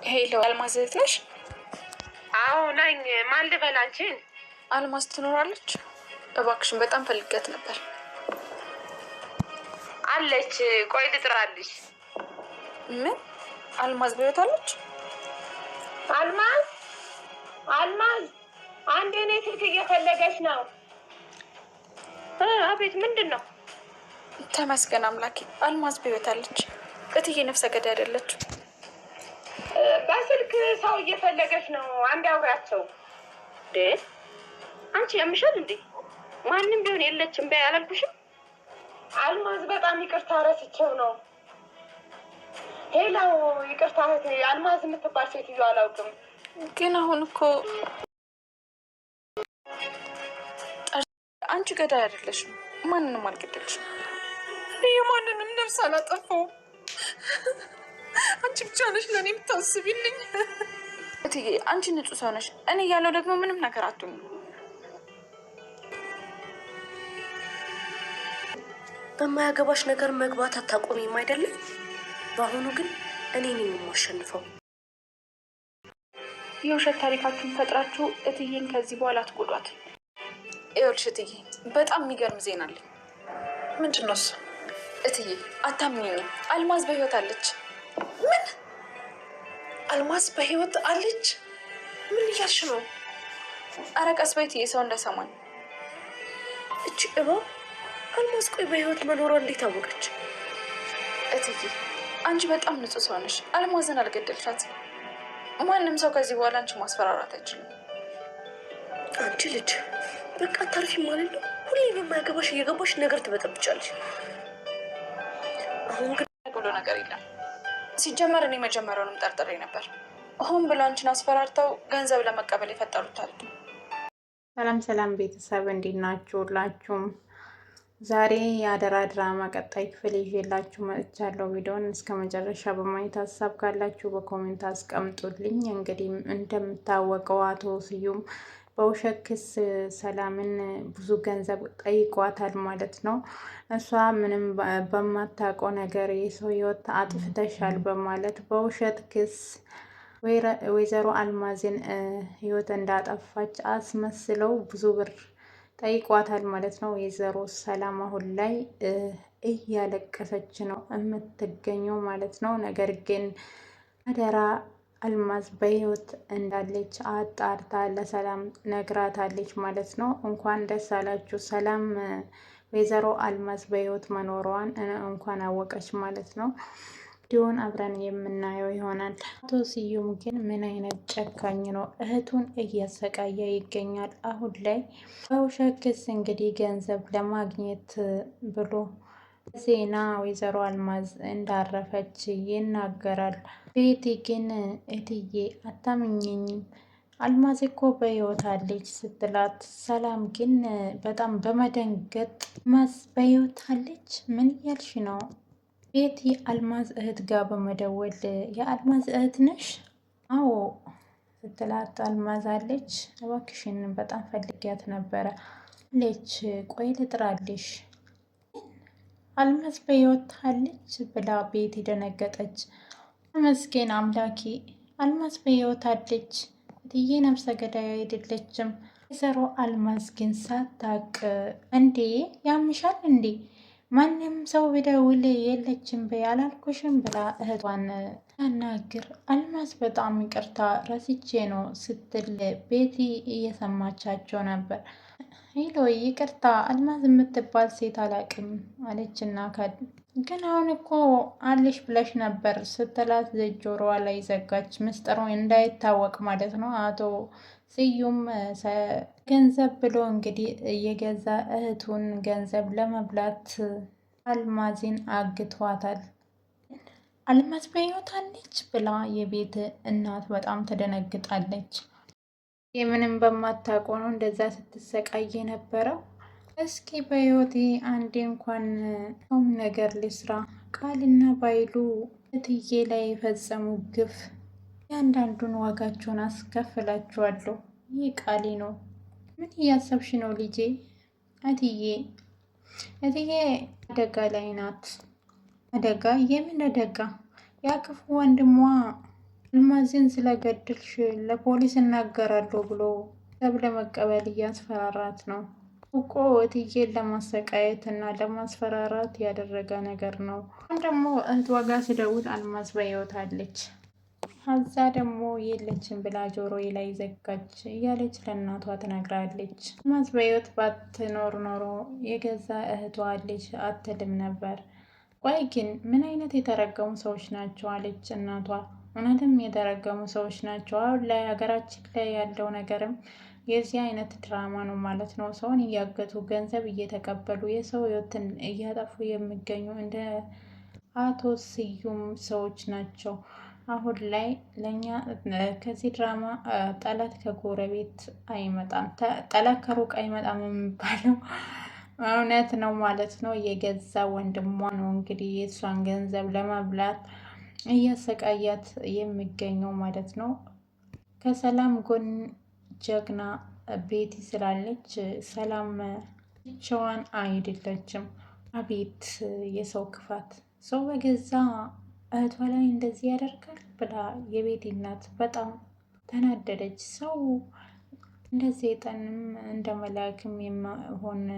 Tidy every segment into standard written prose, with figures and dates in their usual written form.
ሄሎ፣ አልማዝ እህት ነሽ? አዎ ነኝ። ማን ልበል አንቺን? አልማዝ ትኖራለች? እባክሽን በጣም ፈልጊያት ነበር። አለች። ቆይ ልጥራልሽ። ምን? አልማዝ በህይወት አለች? አልማዝ አልማዝ፣ አንዴ እኔ ስልክ እየፈለገች ነው። አቤት፣ ምንድን ነው? ተመስገን አምላኬ፣ አልማዝ በህይወት አለች። እትዬ ነፍሰ ገዳይ አይደለችም። በስልክ ሰው እየፈለገች ነው። አንድ አውሪያቸው። አንቺ ያምሻል እንዴ? ማንም ቢሆን የለችም በይ አላልኩሽም? አልማዝ በጣም ይቅርታ፣ ረስቼው ነው። ሄሎ፣ ይቅርታ እህቴ፣ አልማዝ የምትባል ሴትዮ አላውቅም። ግን አሁን እኮ አንቺ ገዳይ አይደለሽም። ማንንም አልገደልሽም። የማንንም ነፍስ አላጠፋውም። አንቺ ብቻ ነሽ ለእኔ የምታስቢልኝ። እትዬ አንቺ ንጹህ ሰው ነሽ። እኔ እያለሁ ደግሞ ምንም ነገር አትሆኝም። በማያገባሽ ነገር መግባት አታቆሚም አይደለም? በአሁኑ ግን እኔ ነኝ የማሸንፈው። የውሸት ታሪካችሁን ፈጥራችሁ እትዬን ከዚህ በኋላ አትጎዷት። ይኸውልሽ እትዬ፣ በጣም የሚገርም ዜና አለኝ። ምንድን ነው እሱ? እትዬ አታምኚኝም፣ አልማዝ በህይወት አለች። ምን? አልማዝ በህይወት አለች? ምን እያልሽ ነው? ኧረ ቀስ በይ እትዬ፣ ሰው እንዳይሰማኝ። እቺ እባብ አልማዝ ቆይ በህይወት መኖሯ እንዴት አወቀች? እትዬ አንቺ በጣም ንጹህ ሰው ነሽ። አልማዝን አልገደልሻት። ማንም ሰው ከዚህ በኋላ አንቺ ማስፈራራት አይችልም። አንቺ ልጅ በቃ ታርፊ ማለት ነው። ሁሌ በማያገባሽ እየገባሽ ነገር ትበጠብጫለሽ። አሁን ግን ብሎ ነገር የለም። ሲጀመር እኔ መጀመሪያውንም ጠርጥሬ ነበር። ሆን ብለው አንቺን አስፈራርተው ገንዘብ ለመቀበል የፈጠሩት ታሪክ። ሰላም ሰላም ቤተሰብ እንዴት ናችሁ? ሁላችሁም ዛሬ የአደራ ድራማ ቀጣይ ክፍል ይዤላችሁ መጥቻለሁ። ቪዲዮን እስከ መጨረሻ በማየት ሀሳብ ካላችሁ በኮሜንት አስቀምጡልኝ። እንግዲህ እንደምታወቀው አቶ ስዩም በውሸት ክስ ሰላምን ብዙ ገንዘብ ጠይቋታል ማለት ነው። እሷ ምንም በማታውቀው ነገር የሰው ሕይወት አጥፍተሻል በማለት በውሸት ክስ ወይዘሮ አልማዝን ሕይወት እንዳጠፋች አስመስለው ብዙ ብር ጠይቋታል ማለት ነው። ወይዘሮ ሰላም አሁን ላይ እያለቀሰች ነው የምትገኘው ማለት ነው። ነገር ግን አደራ አልማዝ በህይወት እንዳለች አጣርታ ለሰላም ነግራታለች ማለት ነው። እንኳን ደስ አላችሁ ሰላም፣ ወይዘሮ አልማዝ በህይወት መኖሯን እንኳን አወቀች ማለት ነው። ቪዲዮውን አብረን የምናየው ይሆናል። አቶ ስዩም ግን ምን አይነት ጨካኝ ነው! እህቱን እያሰቃየ ይገኛል። አሁን ላይ በውሸት ክስ እንግዲህ ገንዘብ ለማግኘት ብሎ ዜና ወይዘሮ አልማዝ እንዳረፈች ይናገራል። ቤቲ ግን እትዬ አታምኘኝም፣ አልማዝ እኮ በህይወት አለች ስትላት፣ ሰላም ግን በጣም በመደንገጥ አልማዝ በህይወት አለች? ምን እያልሽ ነው? ቤቲ አልማዝ እህት ጋር በመደወል የአልማዝ እህት ነሽ? አዎ ስትላት፣ አልማዝ አለች? እባክሽን በጣም ፈልጊያት ነበረ አለች። ቆይ ልጥራልሽ። አልማዝ በህይወት አለች ብላ ቤቲ ደነገጠች። ተመስገን አምላኬ፣ አልማዝ በህይወት አለች። እትዬ ነፍሰ ገዳይ አይደለችም። ወይዘሮ አልማዝ ግን ሳታቅ እንዴ ያምሻል እንዴ ማንም ሰው ቢደውል የለችም በይ አላልኩሽም ብላ እህቷን ታናግር። አልማዝ በጣም ይቅርታ ረስቼ ነው ስትል ቤቲ እየሰማቻቸው ነበር። ሄሎ ይቅርታ አልማዝ የምትባል ሴት አላቅም አለችና ግን አሁን እኮ አለሽ ብለሽ ነበር ስትላት ጆሮዋ ላይ ዘጋች። ምስጢሩ እንዳይታወቅ ማለት ነው። አቶ ስዩም ገንዘብ ብሎ እንግዲህ የገዛ እህቱን ገንዘብ ለመብላት አልማዝን አግቷታል። አልማዝ በህይወት አለች ብላ የቤት እናት በጣም ተደነግጣለች። የምንም በማታውቀው ነው እንደዛ ስትሰቃይ የነበረው። እስኪ በህይወቴ አንዴ እንኳን ቁም ነገር ልስራ፣ ቃልና ባይሉ እትዬ ላይ የፈጸሙ ግፍ ያንዳንዱን ዋጋቸውን አስከፍላችኋለሁ። ይህ ቃሌ ነው። ምን እያሰብሽ ነው ልጄ? እትዬ አደጋ ላይ ናት። አደጋ? የምን አደጋ? ያ ክፉ ወንድሟ አልማዝን ስለገድልሽ ለፖሊስ እናገራለሁ ብሎ ሰብለ መቀበል እያስፈራራት ነው። እኮ እትዬን ለማሰቃየት እና ለማስፈራራት ያደረገ ነገር ነው። አሁን ደግሞ እህቷ ጋር ስደውል አልማዝ በሕይወት አለች፣ ከዛ ደግሞ የለችም ብላ ጆሮዬ ላይ ዘጋች እያለች ለእናቷ ትነግራለች። አልማዝ በሕይወት ባትኖር ኖሮ የገዛ እህቷ ልጅ አትልም ነበር። ቆይ ግን ምን አይነት የተረገሙ ሰዎች ናቸው አለች እናቷ። እውነትም የተረገሙ ሰዎች ናቸው። አሁን ላይ ሀገራችን ላይ ያለው ነገርም የዚህ አይነት ድራማ ነው ማለት ነው። ሰውን እያገቱ ገንዘብ እየተቀበሉ የሰው ሕይወትን እያጠፉ የሚገኙ እንደ አቶ ስዩም ሰዎች ናቸው። አሁን ላይ ለእኛ ከዚህ ድራማ ጠላት ከጎረቤት አይመጣም፣ ጠላት ከሩቅ አይመጣም የሚባለው እውነት ነው ማለት ነው። የገዛ ወንድሟ ነው እንግዲህ የእሷን ገንዘብ ለመብላት እያሰቃያት የሚገኘው ማለት ነው። ከሰላም ጎን ጀግና ቤቲ ስላለች ሰላም ብቻዋን አይደለችም። አቤት የሰው ክፋት! ሰው በገዛ እህቷ ላይ እንደዚህ ያደርጋል ብላ የቤቲ እናት በጣም ተናደደች። ሰው እንደ ሰይጣንም እንደ መልአክም የሆነ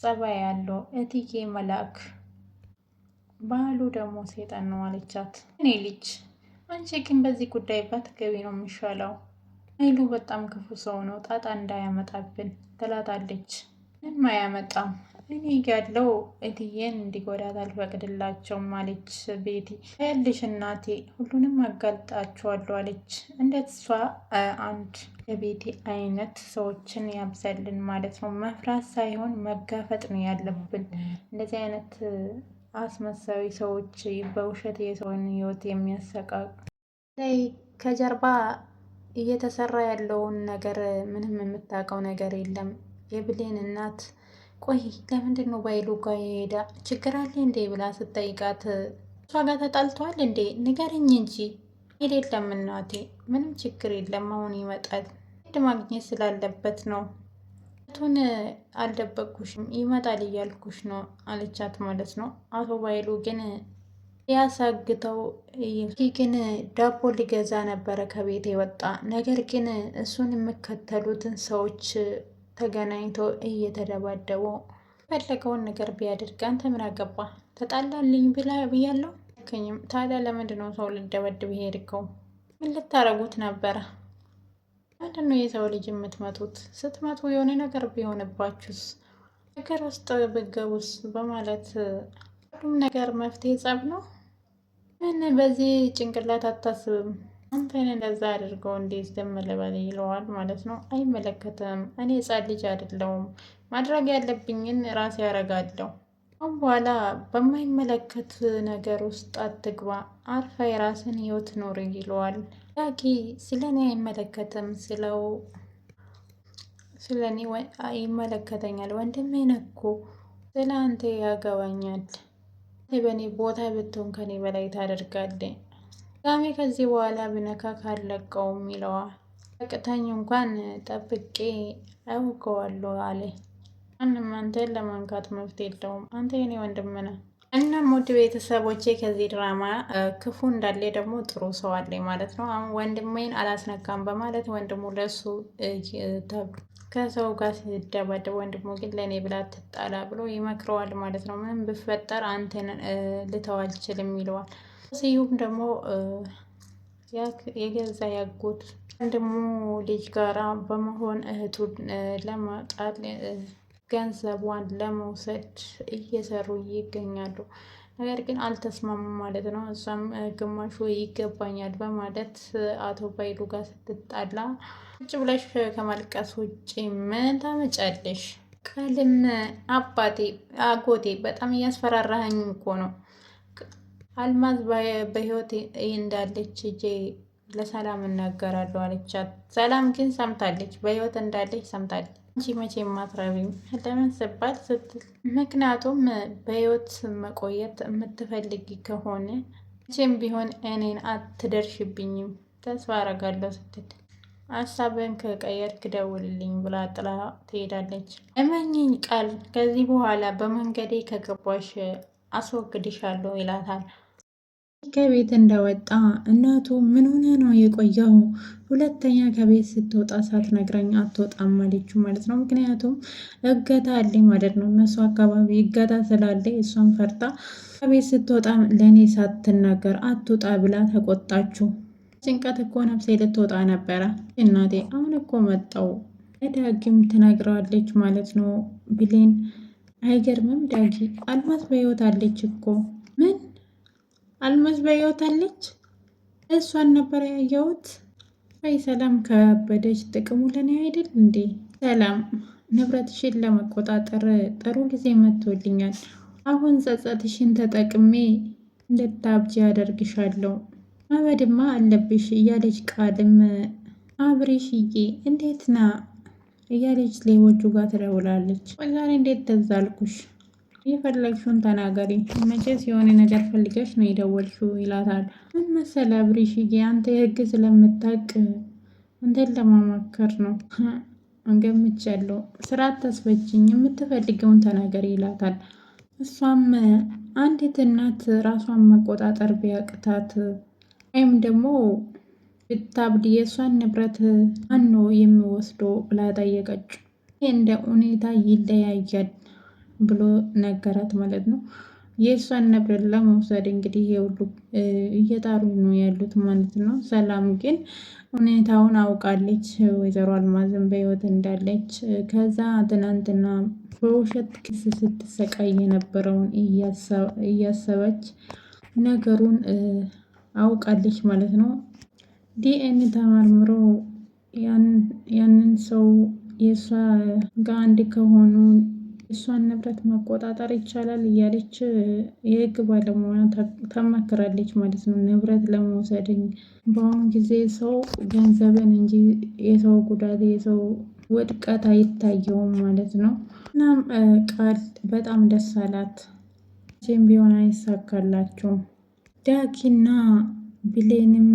ጸባይ ያለው እትዬ መልአክ ባሉ ደግሞ ሰይጣን ነው አለቻት። እኔ ልጅ አንቺ ግን በዚህ ጉዳይ ባትገቢ ነው የሚሻለው። ኃይሉ በጣም ክፉ ሰው ነው፣ ጣጣ እንዳያመጣብን ትላታለች። ምንም አያመጣም፣ እኔ ያለው እትዬን እንዲጎዳት አልፈቅድላቸውም አለች ቤቲ። ያልሽ እናቴ ሁሉንም አጋልጣችኋለሁ አለች። እንደሷ አንድ የቤቲ አይነት ሰዎችን ያብዛልን ማለት ነው። መፍራት ሳይሆን መጋፈጥ ነው ያለብን። እንደዚህ አይነት አስመሳዊ ሰዎች በውሸት የሰውን ሕይወት የሚያሰቃቅ ከጀርባ እየተሰራ ያለውን ነገር ምንም የምታውቀው ነገር የለም። የብሌን እናት ቆይ ለምንድን ነው ባይሉ ጋር የሄዳ ችግር አለ እንዴ ብላ ስጠይቃት እሷ ጋር ተጣልተዋል እንዴ ንገረኝ እንጂ የሌለም እናቴ ምንም ችግር የለም አሁን ይመጣል ማግኘት ስላለበት ነው ቱን አልደበቅኩሽም ይመጣል እያልኩሽ ነው አለቻት ማለት ነው። አቶ ባይሉ ግን ያሳግተው ግን ዳቦ ሊገዛ ነበረ ከቤት የወጣ ነገር ግን እሱን የሚከተሉትን ሰዎች ተገናኝቶ እየተደባደቡ ፈለገውን ነገር ቢያደርግ አንተ ምን አገባ ተጣላልኝ ብያለሁ። ታዲያ ለምንድን ነው ሰው ልደበድብ ሄድከው? ምን ልታረጉት ነበረ? ምንድን ነው የሰው ልጅ የምትመቱት? ስትመቱ የሆነ ነገር ቢሆንባችሁስ? ነገር ውስጥ ብገቡስ? በማለት ሁሉም ነገር መፍትሄ ጸብ ነው። ምን በዚህ ጭንቅላት አታስብም? አንተን እንደዛ አድርገው እንዴት ዝም ልበል ይለዋል ማለት ነው። አይመለከትም፣ እኔ ሕፃን ልጅ አይደለሁም፣ ማድረግ ያለብኝን ራሴ ያደርጋለሁ። አሁን በኋላ በማይመለከት ነገር ውስጥ አትግባ፣ አርፋ የራስን ህይወት ኖር ይለዋል። ዳጊ ስለ እኔ አይመለከትም ስለው ስለ እኔ ይመለከተኛል፣ ወንድሜ ነህ እኮ ስለ አንተ ያገባኛል። በእኔ ቦታ ብትሆን ከኔ በላይ ታደርጋለህ። ጋሜ ከዚህ በኋላ ብነካ ካለቀውም ይለዋል። በቅታኝ እንኳን ጠብቄ አውቀዋለሁ አለ። ማንም አንተን ለማንካት መብት የለውም። አንተ የኔ ወንድም ነህ። እናም ውድ ቤተሰቦቼ ከዚህ ድራማ ክፉ እንዳለ ደግሞ ጥሩ ሰው አለኝ ማለት ነው። አሁን ወንድሜን አላስነካም በማለት ወንድሙ ለሱ ከሰው ጋር ሲደባደብ ወንድሙ ግን ለእኔ ብላ ትጣላ ብሎ ይመክረዋል ማለት ነው። ምንም ብፈጠር አንተን ልተው አልችልም ይለዋል። ስዩም ደግሞ የገዛ ያጎት ወንድሙ ልጅ ጋራ በመሆን እህቱን ለማጣል ገንዘቧን ለመውሰድ እየሰሩ ይገኛሉ። ነገር ግን አልተስማሙም ማለት ነው። እሷም ግማሹ ይገባኛል በማለት አቶ ባይሉ ጋር ስትጣላ ውጭ ብለሽ ከማልቀስ ውጭ ምን ታመጫለሽ? ቃልም አጎቴ በጣም እያስፈራራኸኝ እኮ ነው። አልማዝ በህይወት እንዳለች እጄ ለሰላም እናገራለሁ አለቻት። ሰላም ግን ሰምታለች፣ በህይወት እንዳለች ሰምታለች። አንቺ መቼ ማትረቢም ለምን ስባል ስትል ምክንያቱም በህይወት መቆየት የምትፈልጊ ከሆነ መቼም ቢሆን እኔን አትደርሽብኝም ተስፋ አረጋለሁ ስትል ሀሳብን ከቀየርክ ደውልልኝ ብላ ጥላ ትሄዳለች። እመኚኝ ቃል ከዚህ በኋላ በመንገዴ ከገባሽ አስወግድሻለሁ ይላታል። ከቤት እንደወጣ እናቱ ምን ሆነ ነው የቆየው? ሁለተኛ ከቤት ስትወጣ ሳትነግረኝ አትወጣም አለችው ማለት ነው። ምክንያቱም እገታ አለ ማለት ነው። እነሱ አካባቢ እገታ ስላለ እሷን ፈርታ ከቤት ስትወጣ ለእኔ ሳትናገር አትወጣ ብላ ተቆጣችው። ጭንቀት እኮ ነፍሴ ልትወጣ ነበረ እናቴ፣ አሁን እኮ መጣው። ለዳጊም ትነግረዋለች ማለት ነው ብሌን። አይገርምም ዳጊ፣ አልማዝ በህይወት አለች እኮ። ምን? አልማዝ በህይወት አለች? እሷን ነበር ያየሁት። አይ ሰላም ከበደች። ጥቅሙ ለኔ አይደል እንዴ? ሰላም ንብረትሽን ለመቆጣጠር ጥሩ ጊዜ መጥቶልኛል። አሁን ጸጸትሽን ተጠቅሜ እንድታብጂ ያደርግሻለሁ። ማበድማ አለብሽ እያለች ቃልም አብሬሽዬ እንዴት ና እያለች ሌቦቹ ጋር ትደውላለች። ዛሬ እንዴት ተዛ አልኩሽ? የፈለግሽውን ተናገሪ። መቼስ የሆነ ነገር ፈልገሽ ነው የደወልሽው ይላታል። ምን መሰለ አብሬሽዬ፣ አንተ የህግ ስለምታውቅ አንተን ለማማከር ነው። ገምቻለሁ። ስራ አታስፈጅኝ፣ የምትፈልገውን ተናገሪ ይላታል። እሷም አንዲት እናት ራሷን መቆጣጠር ቢያቅታት ወይም ደግሞ ብታብድ የእሷን ንብረት ማን ነው የሚወስደው ብላ ጠየቀችው። ይህ እንደ ሁኔታ ይለያያል ብሎ ነገራት ማለት ነው። የእሷን ንብረት ለመውሰድ እንግዲህ የሁሉ እየጣሩ ነው ያሉት ማለት ነው። ሰላም ግን ሁኔታውን አውቃለች፣ ወይዘሮ አልማዝን በህይወት እንዳለች። ከዛ ትናንትና በውሸት ክስ ስትሰቃይ የነበረውን እያሰበች ነገሩን አውቃለች ማለት ነው። ዲኤን ተመርምሮ ያንን ሰው የእሷ ጋር አንድ ከሆኑ የእሷን ንብረት መቆጣጠር ይቻላል እያለች የህግ ባለሙያ ተመክራለች ማለት ነው። ንብረት ለመውሰድ በአሁኑ ጊዜ ሰው ገንዘብን እንጂ የሰው ጉዳት የሰው ውድቀት አይታየውም ማለት ነው። እናም ቃል በጣም ደስ አላት። መቼም ቢሆን አይሳካላቸውም። ዳጊና ብሌንም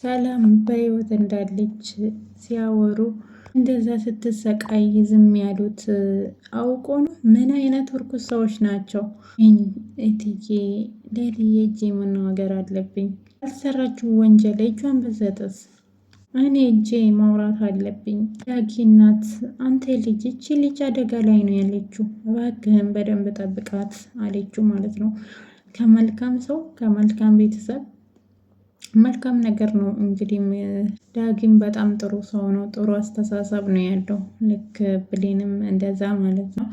ሰላም በህይወት እንዳለች ሲያወሩ እንደዛ ስትሰቃይ ዝም ያሉት አውቆ ነው? ምን አይነት እርኩስ ሰዎች ናቸው? እትዬ ሌሊዬ እጄ መናገር አለብኝ። ያልሰራችው ወንጀል እጇን በሰጠስ እኔ እጄ ማውራት አለብኝ። ዳጊ እናት፣ አንተ ልጅ፣ እቺ ልጅ አደጋ ላይ ነው ያለችው፣ እባክህን በደንብ ጠብቃት አለችው ማለት ነው። ከመልካም ሰው ከመልካም ቤተሰብ መልካም ነገር ነው እንግዲህ። ዳጊም በጣም ጥሩ ሰው ነው፣ ጥሩ አስተሳሰብ ነው ያለው፣ ልክ ብሌንም እንደዛ ማለት ነው።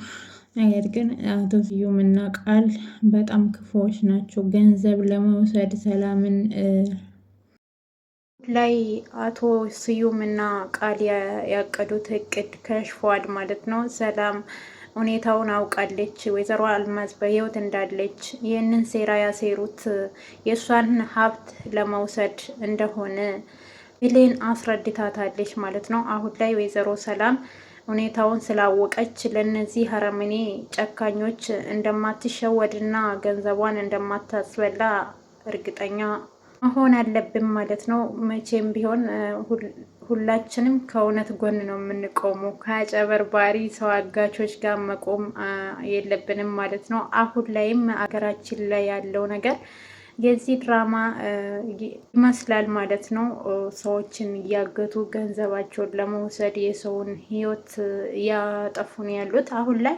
ነገር ግን አቶ ስዩም እና ቃል በጣም ክፉዎች ናቸው። ገንዘብ ለመውሰድ ሰላምን ላይ አቶ ስዩም እና ቃል ያቀዱት እቅድ ከሽፏል ማለት ነው። ሰላም ሁኔታውን አውቃለች። ወይዘሮ አልማዝ በህይወት እንዳለች ይህንን ሴራ ያሴሩት የእሷን ሀብት ለመውሰድ እንደሆነ ብሌን አስረድታታለች ማለት ነው። አሁን ላይ ወይዘሮ ሰላም ሁኔታውን ስላወቀች ለእነዚህ አረመኔ ጨካኞች እንደማትሸወድና ገንዘቧን እንደማታስበላ እርግጠኛ መሆን አለብን ማለት ነው። መቼም ቢሆን ሁላችንም ከእውነት ጎን ነው የምንቆመው። ከአጨበርባሪ ሰው አጋቾች ጋር መቆም የለብንም ማለት ነው። አሁን ላይም አገራችን ላይ ያለው ነገር የዚህ ድራማ ይመስላል ማለት ነው። ሰዎችን እያገቱ ገንዘባቸውን ለመውሰድ የሰውን ሕይወት እያጠፉ ነው ያሉት አሁን ላይ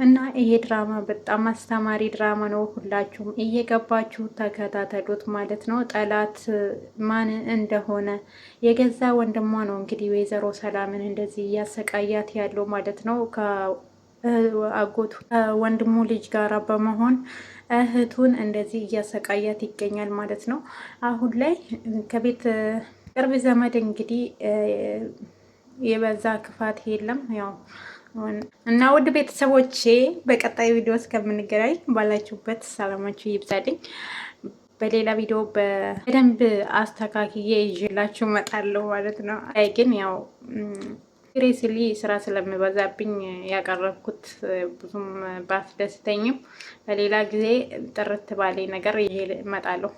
እና ይሄ ድራማ በጣም አስተማሪ ድራማ ነው። ሁላችሁም እየገባችሁ ተከታተሉት ማለት ነው። ጠላት ማን እንደሆነ የገዛ ወንድሟ ነው እንግዲህ ወይዘሮ ሰላምን እንደዚህ እያሰቃያት ያለው ማለት ነው። ከአጎቱ ወንድሙ ልጅ ጋራ በመሆን እህቱን እንደዚህ እያሰቃያት ይገኛል ማለት ነው። አሁን ላይ ከቤት ቅርብ ዘመድ እንግዲህ የበዛ ክፋት የለም ያው እና ውድ ቤተሰቦቼ በቀጣይ ቪዲዮ እስከምንገናኝ ባላችሁበት ሰላማችሁ ይብዛልኝ። በሌላ ቪዲዮ በደንብ አስተካክዬ ይዤላችሁ እመጣለሁ ማለት ነው። ግን ያው ሲሪየስሊ ስራ ስለሚበዛብኝ ያቀረብኩት ብዙም ባስደስተኝም በሌላ ጊዜ ጥርት ባለ ነገር ይዤ እመጣለሁ።